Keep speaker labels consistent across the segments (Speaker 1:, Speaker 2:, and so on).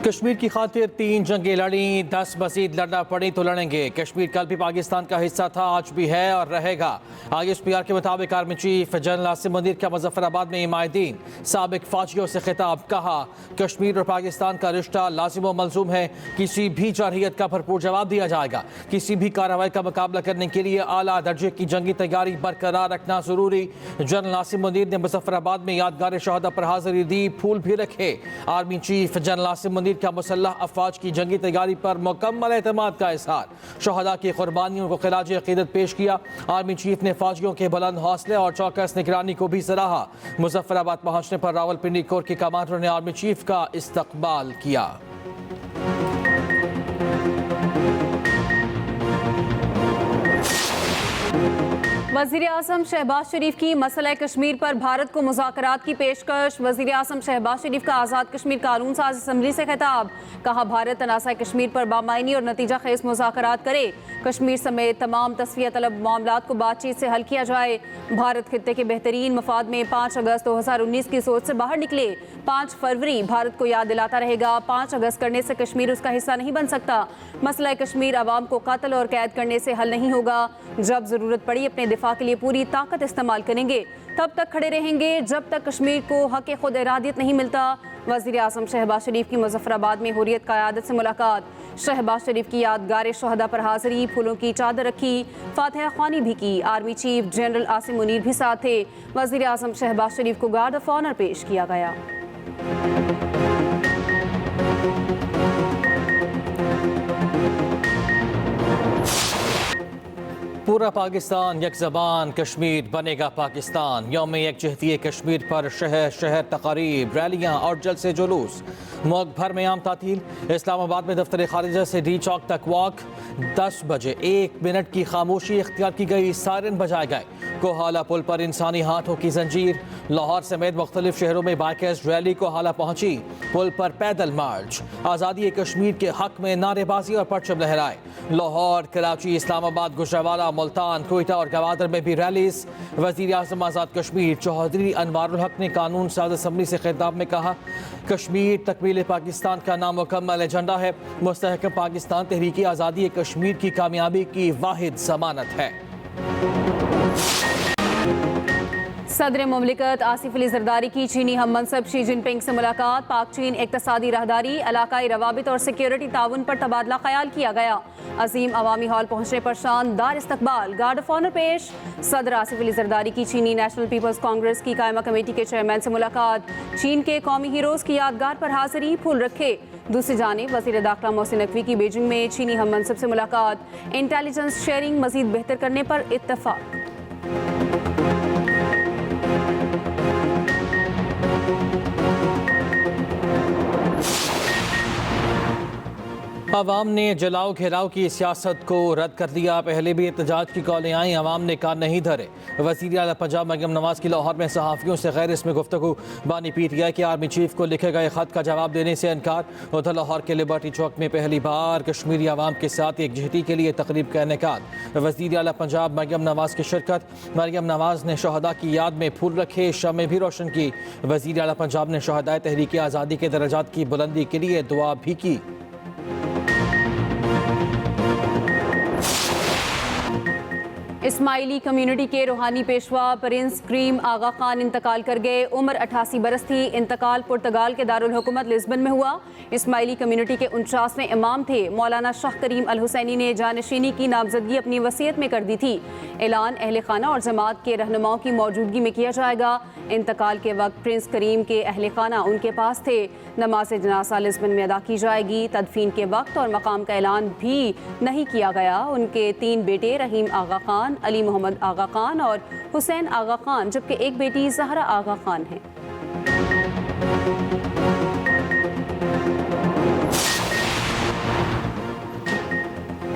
Speaker 1: कश्मीर की खातिर 3 जंगें लड़ी, 10 मजीद लड़ना पड़ी तो लड़ेंगे। कश्मीर कल भी पाकिस्तान का हिस्सा था, आज भी है और रहेगा। ISPR के मुताबिक army chief general Asim Munir का मुजफ्फराबाद में हिमायतीन साबिक फौजियों से खिताब। कहा, कश्मीर और पाकिस्तान का रिश्ता लाजिम व मलजूम है, किसी भी जारहियत का भरपूर जवाब दिया जाएगा। किसी भी कार्रवाई का मुकाबला करने के लिए आला दर्जे की जंगी तैयारी बरकरार रखना जरूरी। जनरल आसिम मुनीर ने मुजफ्फराबाद में यादगार शहादा पर हाजिरी दी, फूल भी रखे। Army chief general Asim Munir का मुसल्लह अफवाज की जंगी तैयारी पर मुकम्मल एतमाद का इजहार। शहदा की कुर्बानियों को खिराज अकीदत पेश किया। आर्मी चीफ ने फौजियों के बुलंद हौसले और चौकस निगरानी को भी सराहा। मुजफ्फराबाद पहुंचने पर रावलपिंडी कोर के कमांडर ने आर्मी चीफ का इस्तकबाल किया।
Speaker 2: वज़ीर आज़म शहबाज शरीफ की मसला कश्मीर पर भारत को मुज़ाकरात की पेशकश। वज़ीर आज़म शहबाज शरीफ का आज़ाद कश्मीर कानून साज असम्बली से खिताब। कहा, भारत तनाज़ा कश्मीर पर बामायनी और नतीजा खेज मुज़ाकरात करे। कश्मीर समेत तमाम तस्फिया तलब मामलात को बातचीत से हल किया जाए। भारत खित्ते के बेहतरीन मफाद में 5 अगस्त 2019 की सोच से बाहर निकले। 5 फरवरी भारत को याद दिलाता रहेगा। 5 अगस्त करने से कश्मीर उसका हिस्सा नहीं बन सकता। मसला कश्मीर अवाम को कत्ल और कैद करने से हल नहीं होगा। जब ज़रूरत पड़ी अपने दिफा के लिए पूरी ताकत इस्तेमाल करेंगे। तब तक खड़े रहेंगे जब तक कश्मीर को हक खुद इरादियत नहीं मिलता। वज़ीर आज़म शहबाज शरीफ की मुजफ्फराबाद में हुर्रियत क़यादत से मुलाकात। शहबाज शरीफ की यादगार शहदा पर हाजिरी, फूलों की चादर रखी, फातिहा ख्वानी भी की। Army chief general Asim Munir भी साथ थे। वज़ीर आज़म शहबाज शरीफ को गार्ड ऑफ ऑनर पेश किया गया।
Speaker 1: पूरा पाकिस्तान यक ज़बान, कश्मीर बनेगा पाकिस्तान। यौम यकजहती कश्मीर पर शहर शहर तकारीब, रैलियाँ और जलसे जुलूस। मुल्क भर में आम तातील। इस्लामाबाद में दफ्तर खारिजा से डी चौक तक वॉक। 10 बजे 1 मिनट की खामोशी इख्तियार की गई, सायरन बजाए गए। कोहाला पुल पर इंसानी हाथों की जंजीर। लाहौर समेत मुख्तलिफ शहरों में बाइकर्स रैली कोहाला पहुंची। पुल पर पैदल मार्च। आज़ादी कश्मीर के हक में नारेबाजी और परचम लहराए। लाहौर, कराची, इस्लामाबाद, गुजरावाला, मुल्तान, कोयटा और गवादर में भी रैलीज। वज़ीर आज़म आज़ाद कश्मीर चौधरी अनवारुल हक ने कानून साज असम्बली से खिताब में कहा, कश्मीर तकमील पाकिस्तान का नामुकम्मल एजेंडा है। मुस्तहकम पाकिस्तान तहरीकी आज़ादी कश्मीर की कामयाबी की वाहिद ज़मानत है।
Speaker 2: सदर मुमलिकत आसिफ अली जरदारी की चीनी हम मनसब शी जिनपिंग से मुलाकात। पाक चीन इक्तसादी राहदारी, इलाकाई रवाबित और सिक्योरिटी ताउन पर तबादला ख्याल किया गया। अजीम अवामी हॉल पहुंचने पर शानदार इस्तकबाल, गार्ड ऑफ ऑनर पेश। सदर आसिफ अली जरदारी की चीनी नेशनल पीपल्स कांग्रेस की कायमा कमेटी के चेयरमैन से मुलाकात। चीन के कौमी हीरोज़ की यादगार पर हाजिरी, फूल रखे। दूसरी जानिब वज़ीर दाखिला मोहसिन नकवी की बीजिंग में चीनी हम मनसब से मुलाकात। इंटेलिजेंस शेयरिंग मजीद बेहतर करने पर इत्तफाक।
Speaker 1: अवाम ने जलाओ घेराव की सियासत को रद्द कर दिया। पहले भी एहतजाज की कॉलें आई, अवाम ने कान नहीं धरे। वज़ीर आला पंजाब मरियम नवाज की लाहौर में सहाफ़ियों से गैर इसमें गुफ्तगू। बानी PTI के आर्मी चीफ को लिखे गए खत का जवाब देने से इनकार। उधर लाहौर के लिबर्टी चौक में पहली बार कश्मीरी अवाम के साथ एकजहती के लिए तकरीब का इनेकाद। वज़ीर आला पंजाब मरियम नवाज की शिरकत। मरियम नवाज ने शहदा की याद में फूल रखे, शमें भी रोशन की। वज़ीर आला पंजाब ने शहदाए तहरीक आज़ादी के दर्जात की बुलंदी के लिए दुआ भी की।
Speaker 2: इस्माइली कम्युनिटी के रूहानी पेशवा प्रिंस करीम आगा खान इंतकाल कर गए। उम्र 88 बरस थी। इंतकाल पुर्तगाल के दारुल हुकूमत लिस्बन में हुआ। इस्माइली कम्युनिटी के 49वें इमाम थे। मौलाना शाह करीम अल हुसैनी ने जानशीनी की नामजदगी अपनी वसीयत में कर दी थी। ऐलान अहले खाना और जमात के रहनुमाओं की मौजूदगी में किया जाएगा। इंतकाल के वक्त प्रिंस करीम के अहले खाना उनके पास थे। नमाज जनाजा लिस्बन में अदा की जाएगी। तदफीन के वक्त और मकाम का ऐलान भी नहीं किया गया। उनके 3 बेटे रहीम आगा खान, अली मोहम्मद आगा खान और हुसैन आगा खान, जबकि एक बेटी जहरा आगा खान है।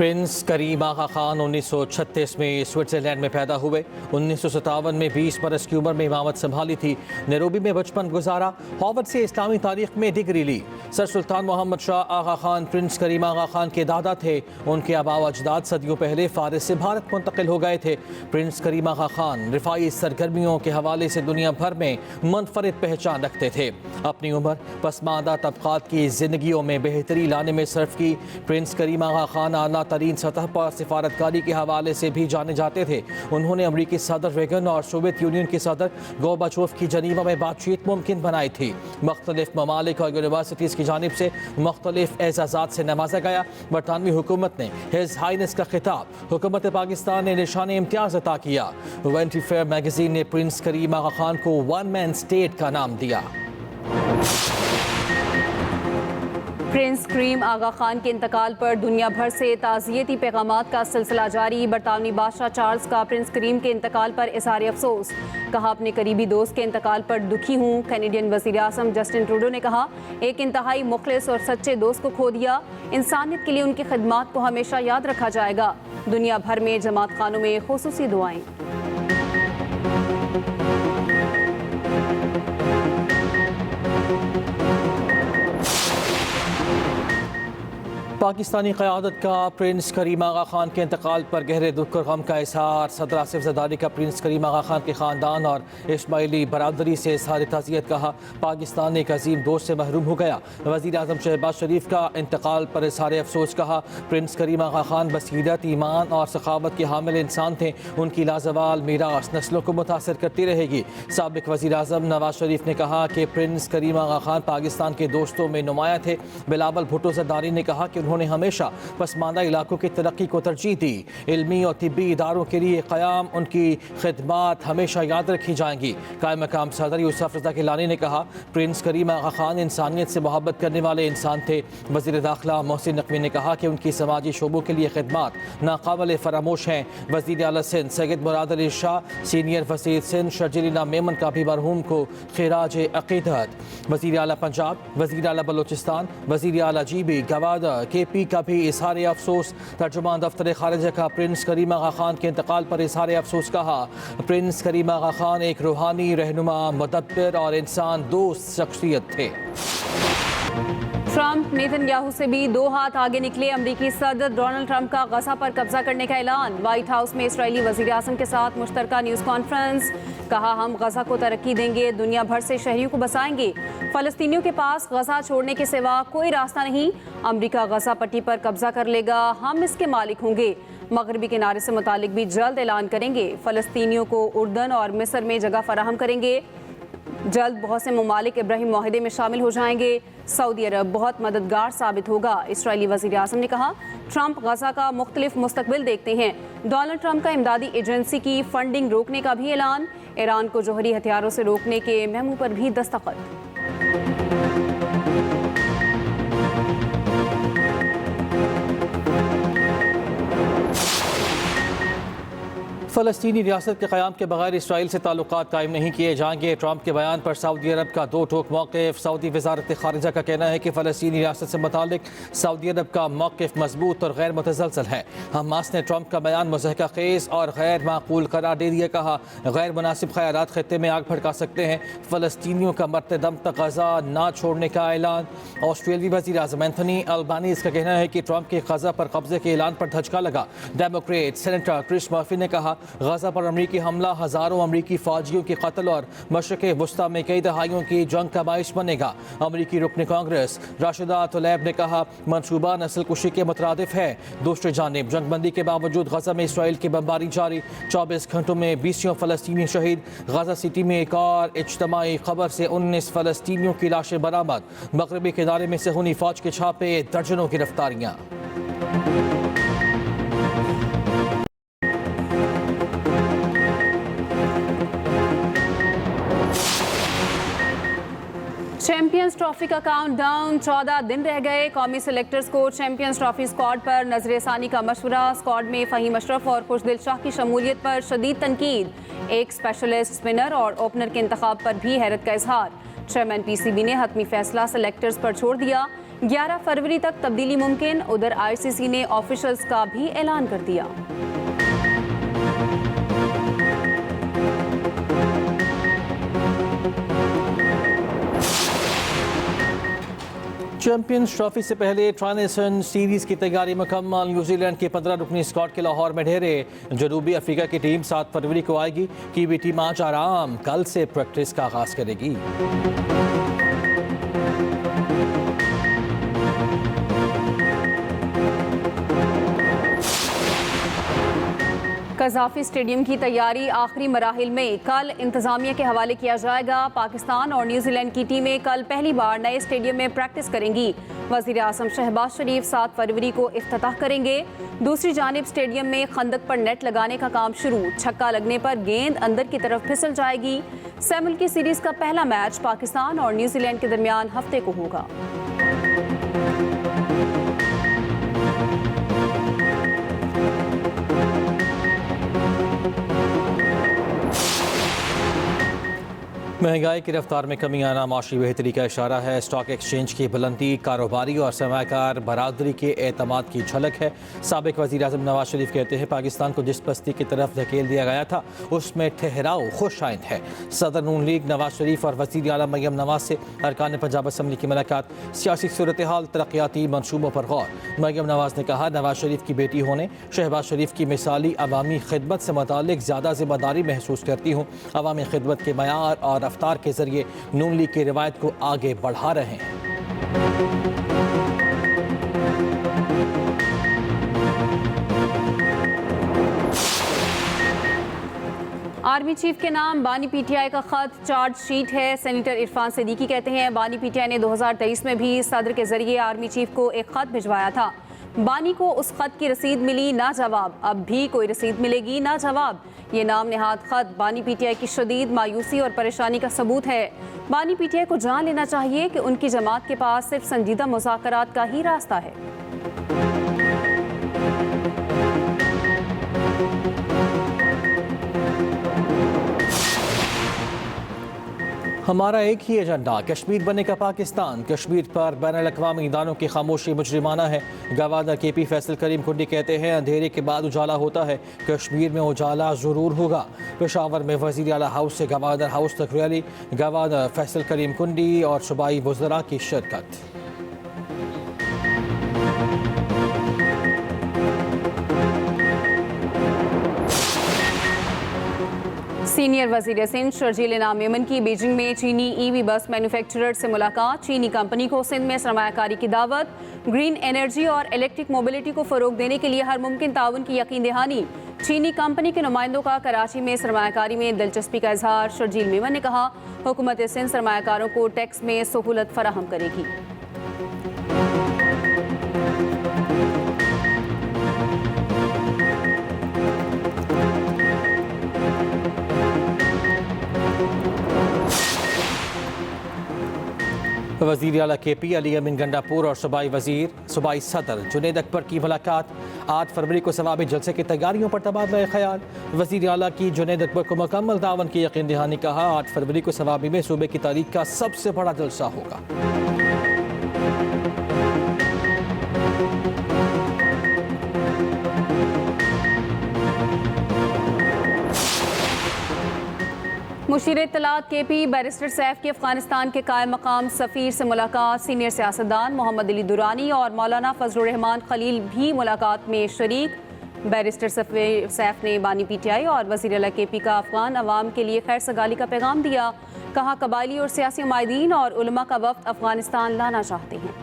Speaker 1: प्रिंस करीम आगा खान 1936 में स्विट्ज़रलैंड में पैदा हुए। 1957 में 20 बरस की उम्र में इमामत संभाली थी। नैरोबी में बचपन गुजारा। हार्वर्ड से इस्लामी तारीख में डिग्री ली। सर सुल्तान मोहम्मद शाह आगा खान प्रिंस करीम आगा खान के दादा थे। उनके आबा व अजदाद सदियों पहले फारिस से भारत मुंतकिल हो गए थे। प्रिंस करीम आगा खान रिफाई सरगर्मियों के हवाले से दुनिया भर में मुनफरिद पहचान रखते थे। अपनी उम्र पसमानदा तबकात की जिंदगियों में बेहतरी लाने में सर्फ की। प्रिंस करीम आगा खान आला तरीन सतह पर सिफारतकारी के हवाले से भी जाने जाते थे। उन्होंने अमरीकी सदर रेगन और सोवियत यूनियन के सदर गोर्बाचोव की जनीवा में बातचीत मुमकिन बनाई थी। मुख्तलिफ ममालिक और यूनिवर्सिटीज़ की जानिब से मुख्तलिफ एजाज़ात से नवाजा गया। बरतानवी हुकूमत ने हिज हाइनेस का खिताब हुकूमत पाकिस्तान ने निशान इम्तियाज़ अता किया। वेंटी फेयर मैगजीन ने प्रिंस करीम आगा खान को वन मैन स्टेट का नाम दिया।
Speaker 2: प्रिंस करीम आगा खान के इंतकाल पर दुनिया भर से ताज़ियती पैगामात का सिलसिला जारी। बरतानवी बादशाह चार्ल्स का प्रिंस करीम के इंतकाल पर इज़हार अफसोस। कहा, अपने करीबी दोस्त के इंतकाल पर दुखी हूँ। कैनेडियन वज़ीर आज़म जस्टिन ट्रूडो ने कहा, एक इंतहाई मुखलिस और सच्चे दोस्त को खो दिया। इंसानियत के लिए उनकी खिदमात को हमेशा याद रखा जाएगा। दुनिया भर में जमात खानों में खुसूसी दुआएं।
Speaker 1: पाकिस्तानी क़यादत का प्रिंस करीम आगा खान के इंतकाल पर गहरे दुख और गम का इजहार। सदर आसिफ ज़रदारी का प्रिंस करीम आगा खान के ख़ानदान और इस्माइली बरादरी से इजहार ताज़ियत। कहा, पाकिस्तान एक अजीम दोस्त से महरूम हो गया। वज़ीर आज़म शहबाज शरीफ का इंतकाल पर इजहार अफसोस। कहा, प्रिंस करीम आगा खान बसीरत, ईमान और सखावत के हामिल इंसान थे। उनकी लाजवाल मीरास नस्लों को मुतासर करती रहेगी। साबिक वज़ीर आज़म नवाज शरीफ ने कहा कि प्रिंस करीम आगा खान पाकिस्तान के दोस्तों में नुमाया थे। बिलावल भुट्टो ज़रदारी ने कहा कि उन्होंने हमेशा पसमानदा इलाकों की तरक्की को तरजीह दी। इल्मी और तिब्बी इदारों के लिए क़याम उनकी खिदमात हमेशा याद रखी जाएंगी। कायम मकाम सदर यूसुफ रज़ा गिलानी ने कहा, प्रिंस करीम आगा खान इंसानियत से मोहब्बत करने वाले इंसान थे। वज़ीर दाखिला मोहसिन नकवी ने कहा कि उनकी समाजी शोबों के लिए खिदमात नाकाबिल फरामोश हैं। वज़ीर आला सिंध सैयद मुराद अली शाह, सीनियर वज़ीर सिंध शर्जीला मेमन का भी मरहूम को खिराज अक़ीदत। वज़ीर आला पंजाब, वज़ीर आला बलोचिस्तान, वज़ीर आला जीबी गवादर KP का भी इजहार अफसोस। तर्जुमान दफ्तर खारिजा का प्रिंस करीम आगा खान के इंतकाल पर इजहार अफसोस। कहा, प्रिंस करीम आगा खान एक रूहानी रहनुमा, मुदब्बिर और इंसान दोस्त शख्सियत थे।
Speaker 2: ट्रंप नेतन्याहू से भी दो हाथ आगे निकले। अमरीकी सदर डोनाल्ड ट्रंप का गजा पर कब्जा करने का ऐलान। व्हाइट हाउस में इसराइली वज़ीर आज़म के साथ मुश्तरका न्यूज़ कॉन्फ्रेंस। कहा, हम गजा को तरक्की देंगे, दुनिया भर से शहरियों को बसाएंगे। फ़लस्तीनियों के पास गजा छोड़ने के सिवा कोई रास्ता नहीं। अमरीका गजा पट्टी पर कब्जा कर लेगा, हम इसके मालिक होंगे। मगरबी किनारे से मुतालिक भी जल्द ऐलान करेंगे। फ़लस्तीनियों को उर्दन और मिस्र में जगह फराहम करेंगे। जल्द बहुत से ममालिक इब्राहिम मुआहदे में शामिल हो जाएंगे। सऊदी अरब बहुत मददगार साबित होगा। इसराइली वज़ीर आज़म ने कहा, ट्रंप गजा का मुख्तलिफ मुस्तकबिल देखते हैं। डोनाल्ड ट्रंप का इमदादी एजेंसी की फंडिंग रोकने का भी ऐलान। ईरान को जौहरी हथियारों से रोकने के मेमू पर भी दस्तखत।
Speaker 1: फ़लस्तीनी रियासत के क़याम के बगैर इसराइल से ताल्लुकात कायम नहीं किए जाएंगे। ट्रंप के बयान पर सऊदी अरब का दो टोक मौक़िफ़। सऊदी वज़ारत ख़ारिजा का कहना है कि फ़लस्तीनी रियासत से मुतालिक सऊदी अरब का मौक़िफ़ मजबूत और गैर मुतज़लज़ल है। हमास ने ट्रंप का बयान मुज़हका ख़ेज़ और गैर माक़ूल करार दे दिया। कहा, गैर मुनासिब ख़यालात ख़ित्ते में आग भड़का सकते हैं। फ़लस्तीनियों का मरते दम तक गजा ना छोड़ने का ऐलान। ऑस्ट्रेलियाई वज़ीर आज़म एंथनी अल्बानीज़ का कहना है कि ट्रंप के गजा पर कब्ज़े के ऐलान पर धचका लगा। डेमोक्रेट सेनेटर क्रिस मर्फी ने कहा, गजा पर अमरीकी हमला हज़ारों अमरीकी फ़ौजियों के कत्ल और मशरिक़ वस्ता में कई दहाइयों की जंग का बाइस बनेगा। अमरीकी रुकन कांग्रेस राशिदा तलैब ने कहा, मनसूबा नस्ल कुशी के मुतरादिफ है। दूसरी जानिब जंगबंदी के बावजूद गजा में इसराइल की बमबारी जारी। 24 घंटों में 20 फ़लस्तीनी शहीद। गजा सिटी में एक और इज्तमाई खबर से 19 फ़लस्तीनियों की लाशें बरामद। मगरबी किनारे में सहूनी फ़ौज के छापे, दर्जनों गिरफ्तारियाँ।
Speaker 2: चैंपियंस ट्रॉफी का काउंटडाउन 14 दिन रह गए। कौमी सेलेक्टर्स को चैंपियंस ट्रॉफी स्क्वाड पर नजरसानी का मशवरा। स्क्वाड में फ़हीम अशरफ और खुशदिल शाह की शमूलियत पर शदीद तनकीद। एक स्पेशलिस्ट स्पिनर और ओपनर के इंतखाब पर भी हैरत का इजहार। चेयरमैन PCB ने हतमी फैसला सेलेक्टर्स पर छोड़ दिया। 11 फरवरी तक तब्दीली मुमकिन। उधर आईसीसी ने ऑफिशियल्स का भी ऐलान कर दिया।
Speaker 1: चैंपियंस ट्रॉफी से पहले ट्रांजिशन सीरीज की तैयारी मुकम्मल। न्यूजीलैंड के 15 रुकनी स्क्वाड के लाहौर में ढेरे। जनूबी अफ्रीका की टीम 7 फरवरी को आएगी। कीवी टीम आज आराम, कल से प्रैक्टिस का आगाज करेगी।
Speaker 2: कज़ाफी स्टेडियम की तैयारी आखिरी मराहिल में। कल इंतजामिया के हवाले किया जाएगा। पाकिस्तान और न्यूजीलैंड की टीमें कल पहली बार नए स्टेडियम में प्रैक्टिस करेंगी। वज़ीर आज़म शहबाज शरीफ 7 फरवरी को इफ्तिताह करेंगे। दूसरी जानिब स्टेडियम में खंदक पर नेट लगाने का काम शुरू। छक्का लगने पर गेंद अंदर की तरफ फिसल जाएगी। सेमुल की सीरीज का पहला मैच पाकिस्तान और न्यूजीलैंड के दरमियान हफ्ते को होगा।
Speaker 1: महंगाई की रफ्तार में कमी आना माशी बेहतरी का इशारा है। स्टॉक एक्सचेंज की बुलंदी कारोबारी और सरमायाकार बरादरी के एतमाद की झलक है। साबिक वज़ीर आज़म नवाज शरीफ कहते हैं पाकिस्तान को जिस पस्ती की तरफ धकेल दिया गया था उसमें ठहराव खुश आइंद है। सदर नून लीग नवाज शरीफ और वज़ीर आला मरियम नवाज से अरकान पंजाब असम्बली की मुलाकात। सियासी सूरत हाल, तरक्याती मनसूबों पर गौर। मरियम नवाज ने कहा नवाज शरीफ की बेटी होने शहबाज शरीफ की मिसाली अवामी खिदमत से मुताल्लिक ज़्यादा जिम्मेदारी महसूस करती हूँ। अवामी खिदमत के मयार और रफ्तार के जरिए नून लीग की रिवायत को आगे बढ़ा रहे हैं।
Speaker 2: आर्मी चीफ के नाम बानी पीटीआई का खत चार्जशीट है। सेनेटर इरफान सिद्दीकी कहते हैं बानी पीटीआई ने 2023 में भी सदर के जरिए आर्मी चीफ को एक खत भिजवाया था। बानी को उस खत की रसीद मिली ना जवाब, अब भी कोई रसीद मिलेगी ना जवाब। ये नाम नेहाद खत बानी पीटीआई की शदीद मायूसी और परेशानी का सबूत है। बानी पीटीआई को जान लेना चाहिए कि उनकी जमात के पास सिर्फ संजीदा मुज़ाकरात का ही रास्ता है।
Speaker 1: हमारा एक ही एजेंडा कश्मीर बनेगा पाकिस्तान। कश्मीर पर बैनुल-अक़वामी इदारों की खामोशी मुजरिमाना है। गवर्नर KP फैसल करीम कुंडी कहते हैं अंधेरे के बाद उजाला होता है। कश्मीर में उजाला ज़रूर होगा। पेशावर में वज़ीर आला हाउस से गवर्नर हाउस तक रैली। गवर्नर फैसल करीम कुंडी और सूबाई वज़रा की शिरकत।
Speaker 2: सीनियर वज़ीर सिंध शर्जील इनाम यमन की बीजिंग में चीनी EV बस मैन्युफैक्चरर से मुलाकात। चीनी कंपनी को सिंध में सरमायाकारी की दावत। ग्रीन एनर्जी और इलेक्ट्रिक मोबिलिटी को फ़रोग देने के लिए हर मुमकिन ताउन की यकीन दहानी। चीनी कंपनी के नुमाइंदों का कराची में सरमायाकारी में दिलचस्पी का इजहार। शर्जील मेमन ने कहा हुकूमत सिंध सरमायाकारों को टैक्स में सहूलत फराहम करेगी।
Speaker 1: वज़ीर आला KP अली अमीन गंडापुर और सूबाई सदर जुनेद अकबर की मुलाकात। 8 फरवरी को सवाबी जलसे की तैयारियों पर तबादला ख्याल। वज़ीर आला की जुनेद अकबर को मुकम्मल तावन की यकीन दहानी। कहा 8 फरवरी को सवाबी में सूबे की तारीख का सबसे बड़ा जलसा होगा।
Speaker 2: मुशीर इत्तलात KP बैरिस्टर सैफ की अफगानिस्तान के कायम मकाम सफ़ीर से मुलाकात। सीनियर सियासतदान मोहम्मद अली दुरानी और मौलाना फजलुर रहमान खलील भी मुलाकात में शरीक। बैरिस्टर सैफ ने बानी पीटीआई और वज़ीर आला KP का अफगान अवाम के लिए खैर सगाली का पैगाम दिया। कहा कबायली और सियासी नुमाइंदीन और उलमा का वफ्द अफगानिस्तान लाना चाहते हैं।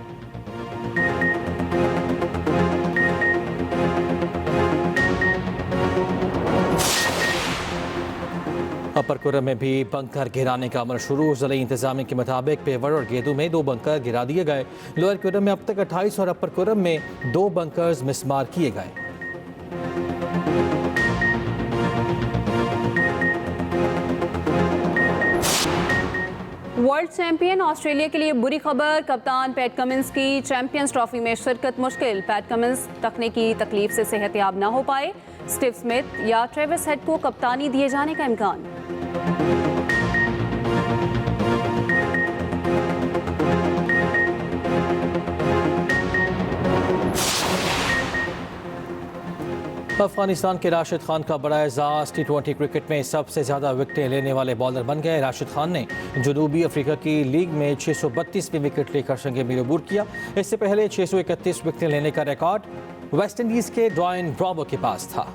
Speaker 1: अपर कुरम में भी बंकर गिराने का अमल शुरू। ज़िला इंतजामिया के मुताबिक पेवर और गेदू में 2 बंकर गिरा दिए गए। लोअर कुरम में अब तक 28 और अपर कुरम में 2 बंकर्स मिसमार किए गए।
Speaker 2: वर्ल्ड चैंपियन ऑस्ट्रेलिया के लिए बुरी खबर। कप्तान पैट कमिंस की चैंपियंस ट्रॉफी में शिरकत मुश्किल। पैट कमिंस टखने की तकलीफ से सेहतयाब न हो पाए। स्टीव स्मिथ या ट्रेविस हेड को कप्तानी दिए जाने का इम्कान।
Speaker 1: अफगानिस्तान के राशिद खान का बड़ा एजाज T20 क्रिकेट में सबसे ज़्यादा विकेटें लेने वाले बॉलर बन गए। राशिद खान ने जनूबी अफ्रीका की लीग में 632वीं विकेट लेकर संगे मीर किया। इससे पहले 631 विकेटें लेने का रिकॉर्ड वेस्ट इंडीज़ के ड्वाइन ब्रावो के पास था।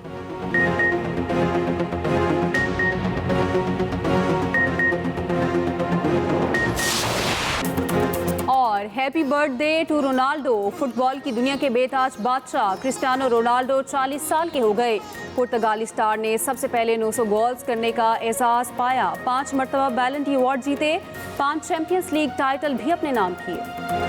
Speaker 2: और happy birthday to Ronaldo. Football की दुनिया के बेताज बादशाह क्रिस्टियानो रोनाल्डो 40 साल के हो गए। पुर्तगाली स्टार ने सबसे पहले 900 गोल्स करने का एजाज पाया। 5 मरतबा बैलन डी अवार्ड जीते, 5 चैंपियंस लीग टाइटल भी अपने नाम किए।